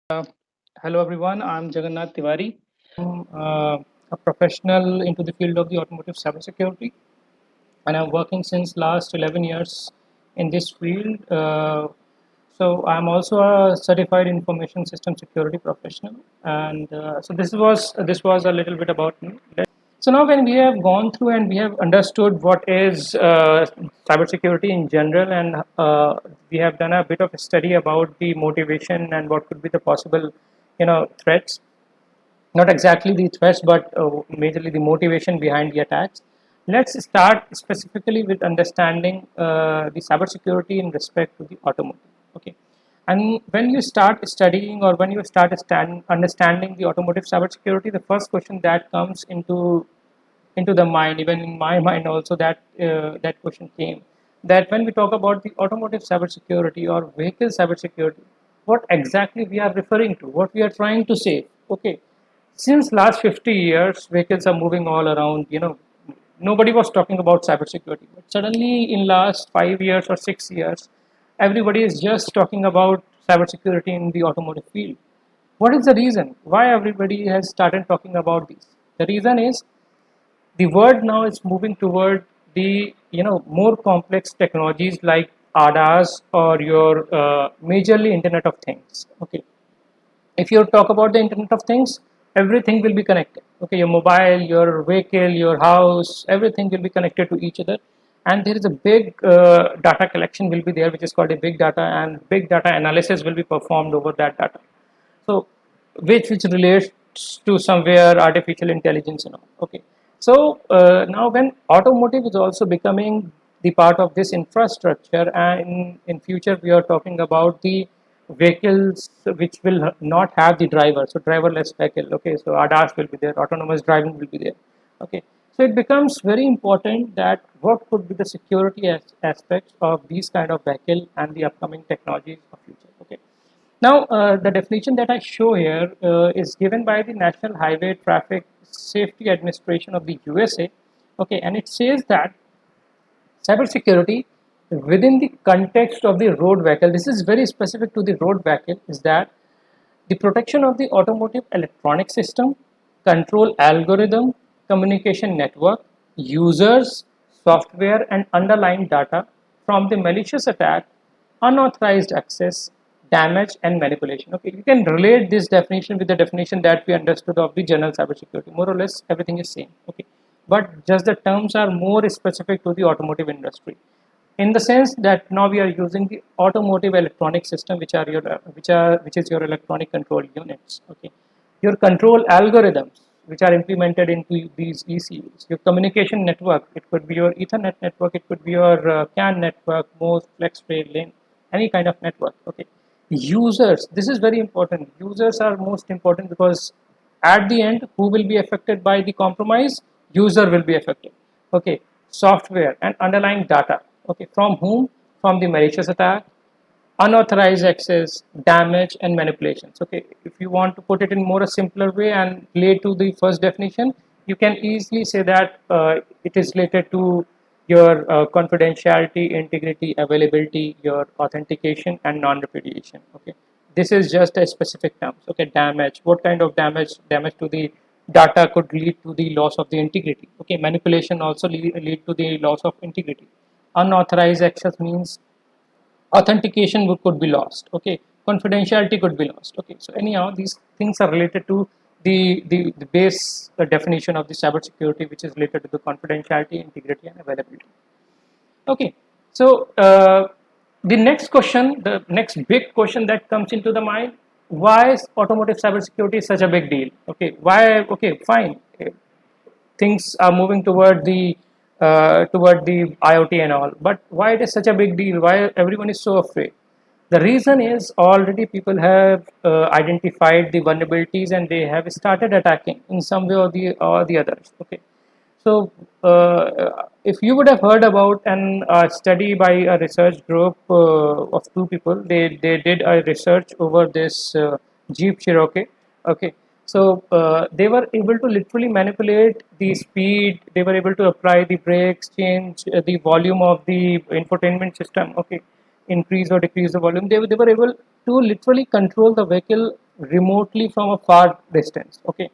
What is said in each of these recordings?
Uh, Hello everyone, I'm Jagannath Tiwari. A professional into the field of the automotive cybersecurity, and I'm working since last 11 years in this field. So I'm also a certified information system security professional, and so this was a little bit about me. So now, when we have gone through and we have understood what is cybersecurity in general, and we have done a bit of a study about the motivation and what could be the possible, threats. Not exactly the threats, but majorly the motivation behind the attacks. Let's start specifically with understanding the cybersecurity in respect to the automotive. Okay, and when you start studying or when you start understanding the automotive cybersecurity, the first question that comes into the mind, even in my mind also, that question came, that when we talk about the automotive cybersecurity or vehicle cybersecurity, what exactly we are referring to, what we are trying to say. Okay, since last 50 years vehicles are moving all around, nobody was talking about cybersecurity, but suddenly in last 5 years or 6 years everybody is just talking about cybersecurity in the automotive field. What is the reason why everybody has started talking about this? The reason is the world now is moving toward the more complex technologies like ADAS or your majorly Internet of Things. Okay, if you talk about the Internet of Things, everything will be connected. Okay, your mobile, your vehicle, your house, everything will be connected to each other, and there is a big data collection will be there, which is called a big data, and big data analysis will be performed over that data. So which relates to somewhere artificial intelligence and all. Okay, so now when automotive is also becoming the part of this infrastructure, and in future we are talking about the vehicles which will not have the driver, so driverless vehicle. Okay, so ADAS will be there, autonomous driving will be there. Okay, so it becomes very important that what could be the security aspects of these kind of vehicle and the upcoming technologies of future. Okay, now, the definition that I show here is given by the National Highway Traffic Safety Administration of the USA. Okay, and it says that cybersecurity within the context of the road vehicle, this is very specific to the road vehicle, is that the protection of the automotive electronic system, control algorithm, communication network, users, software, and underlying data from the malicious attack, unauthorized access, damage, and manipulation. Okay, you can relate this definition with the definition that we understood of the general cybersecurity. More or less, everything is same. Okay, but just the terms are more specific to the automotive industry, in the sense that now we are using the automotive electronic system, which is your electronic control units. Okay, your control algorithms which are implemented into these ECUs, your communication network, it could be your Ethernet network, it could be your CAN network, MOS, FlexRay, LIN, any kind of network. Okay, users, this is very important. Users are most important because at the end, who will be affected by the compromise? User will be affected. Okay, software and underlying data. Okay, from whom? From the malicious attack, unauthorized access, damage, and manipulations. Okay, if you want to put it in more a simpler way and relate to the first definition, you can easily say that it is related to your confidentiality, integrity, availability, your authentication, and non-repudiation. Okay, this is just a specific terms. Okay, damage. What kind of damage? Damage to the data could lead to the loss of the integrity. Okay, manipulation also lead to the loss of integrity. Unauthorized access means authentication could be lost. Okay, confidentiality could be lost. Okay, so anyhow these things are related to the base definition of the cybersecurity, which is related to the confidentiality, integrity, and availability. Okay, so the next question, the next big question that comes into the mind: why is automotive cybersecurity such a big deal? Okay, why? Okay, fine, things are moving toward the IoT and all. But why it is such a big deal? Why everyone is so afraid? The reason is already people have identified the vulnerabilities and they have started attacking in some way or the others. Okay, so if you would have heard about an study by a research group of two people, they did a research over this Jeep Cherokee. Okay, so they were able to literally manipulate the speed. They were able to apply the brakes, change the volume of the infotainment system. Okay, increase or decrease the volume. They were able to literally control the vehicle remotely from a far distance. Okay,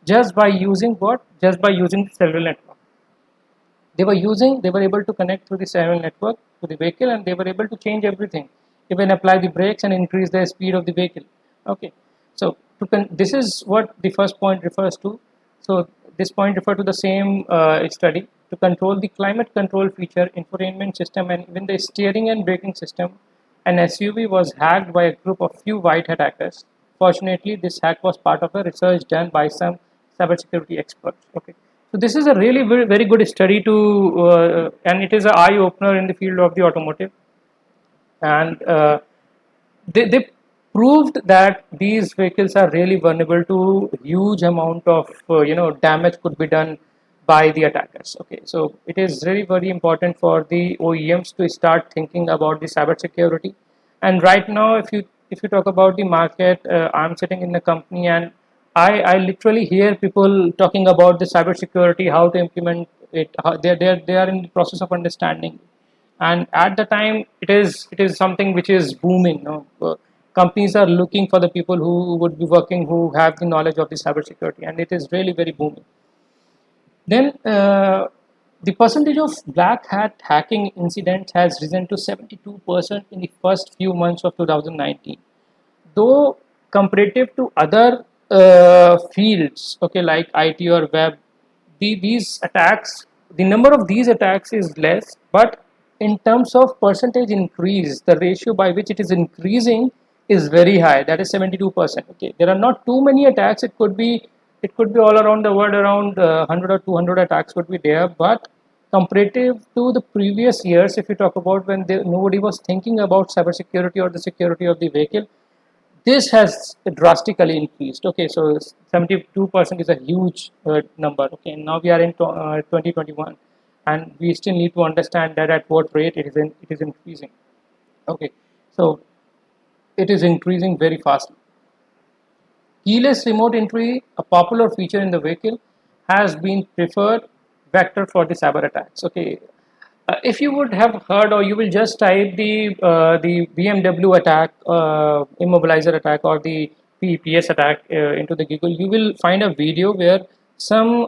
just by using what? Just by using the cellular network. They were able to connect through the cellular network to the vehicle, and they were able to change everything, even apply the brakes and increase the speed of the vehicle. Okay, so this is what the first point refers to. So this point refers to the same study. To control the climate control feature, infotainment system, and even the steering and braking system, an SUV was hacked by a group of few white hat hackers. Fortunately, this hack was part of a research done by some cybersecurity experts. Okay, so this is a really very good study to, and it is an eye opener in the field of the automotive, and they proved that these vehicles are really vulnerable to huge amount of damage could be done by the attackers. Okay, so it is really very important for the OEMs to start thinking about the cybersecurity. And right now, if you talk about the market, I'm sitting in a company, and I literally hear people talking about the cybersecurity, how to implement it. How they are in the process of understanding, and at the time it is something which is booming. Companies are looking for the people who would be working, who have the knowledge of the cybersecurity, and it is really very booming. Then the percentage of black hat hacking incidents has risen to 72% in the first few months of 2019, though comparative to other fields, okay, like IT or web, these attacks, the number of these attacks is less, but in terms of percentage increase, the ratio by which it is increasing is very high. That is 72%. Okay, there are not too many attacks. It could be all around the world, around 100 or 200 attacks would be there, but comparative to the previous years, if you talk about when nobody was thinking about cybersecurity or the security of the vehicle, this has drastically increased. Okay, so 72% is a huge number. Okay, now we are in 2021, and we still need to understand that at what rate it is increasing. Okay, so it is increasing very fast. Keyless remote entry, a popular feature in the vehicle, has been preferred vector for the cyber attacks. Okay, if you would have heard, or you will just type the BMW attack, immobilizer attack, or the PEPS attack into the Google, you will find a video where some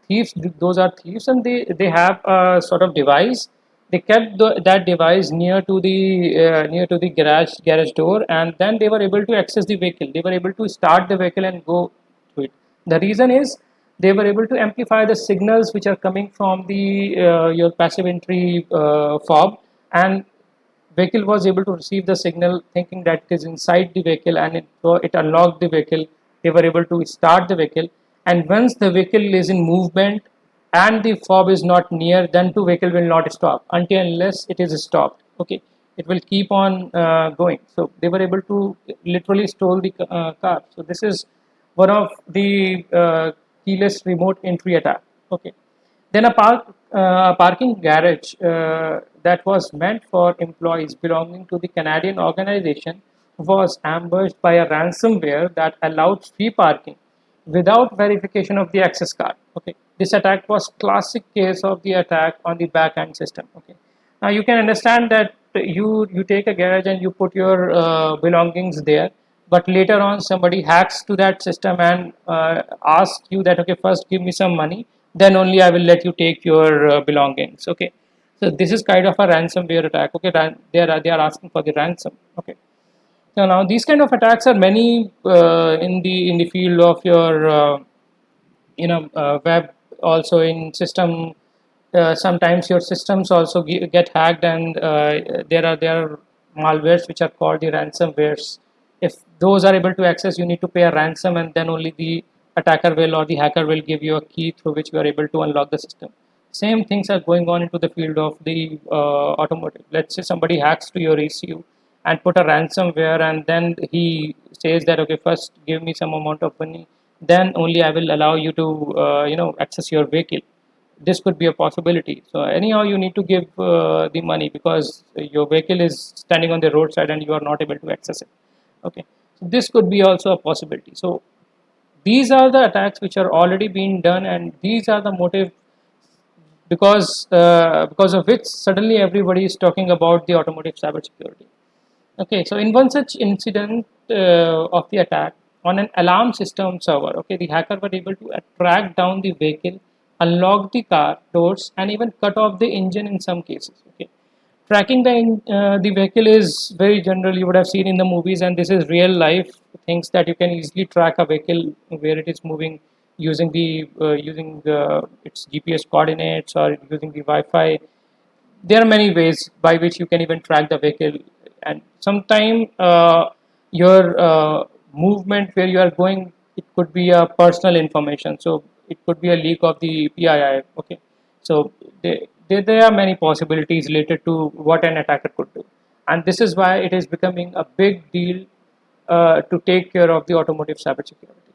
thieves, those are thieves, and they have a sort of device. They kept that device near to the garage door, and then they were able to access the vehicle. They were able to start the vehicle and go to it. The reason is they were able to amplify the signals which are coming from the your passive entry fob, and vehicle was able to receive the signal thinking that it is inside the vehicle, and it unlocked the vehicle. They were able to start the vehicle, and once the vehicle is in movement and the fob is not near, then the vehicle will not stop until unless it is stopped. Okay, it will keep on going. So they were able to literally stole the car. So this is one of the keyless remote entry attack. Okay, then a parking garage that was meant for employees belonging to the Canadian organization was ambushed by a ransomware that allowed free parking without verification of the access card. Okay, this attack was classic case of the attack on the back end system. Okay, now you can understand that you take a garage and you put your belongings there, but later on somebody hacks to that system and asks you that, okay, first give me some money, then only I will let you take your belongings. Okay, so this is kind of a ransomware attack. Okay, they are asking for the ransom. Okay, so now these kind of attacks are many in the field of your web, also in system. Sometimes your systems also get hacked, and there are malwares which are called the ransomwares. If those are able to access, you need to pay a ransom, and then only the attacker will, or the hacker will, give you a key through which you are able to unlock the system. Same things are going on into the field of the automotive. Let's say somebody hacks to your ECU and put a ransomware, and then he says that, okay, first give me some amount of money, then only I will allow you to access your vehicle. This could be a possibility. So anyhow, you need to give the money, because your vehicle is standing on the roadside and you are not able to access it. Okay, so this could be also a possibility. So these are the attacks which are already being done, and these are the motive. because of which suddenly everybody is talking about the automotive cybersecurity. Okay, so in one such incident of the attack on an alarm system server, okay, the hacker were able to track down the vehicle, unlock the car doors, and even cut off the engine in some cases. Okay, tracking the vehicle is very general. You would have seen in the movies, and this is real life things that you can easily track a vehicle where it is moving using its GPS coordinates or using the Wi-Fi. There are many ways by which you can even track the vehicle, and sometime your movement where you are going, it could be a personal information, so it could be a leak of the PII. Okay, so there are many possibilities related to what an attacker could do, and this is why it is becoming a big deal to take care of the automotive cybersecurity.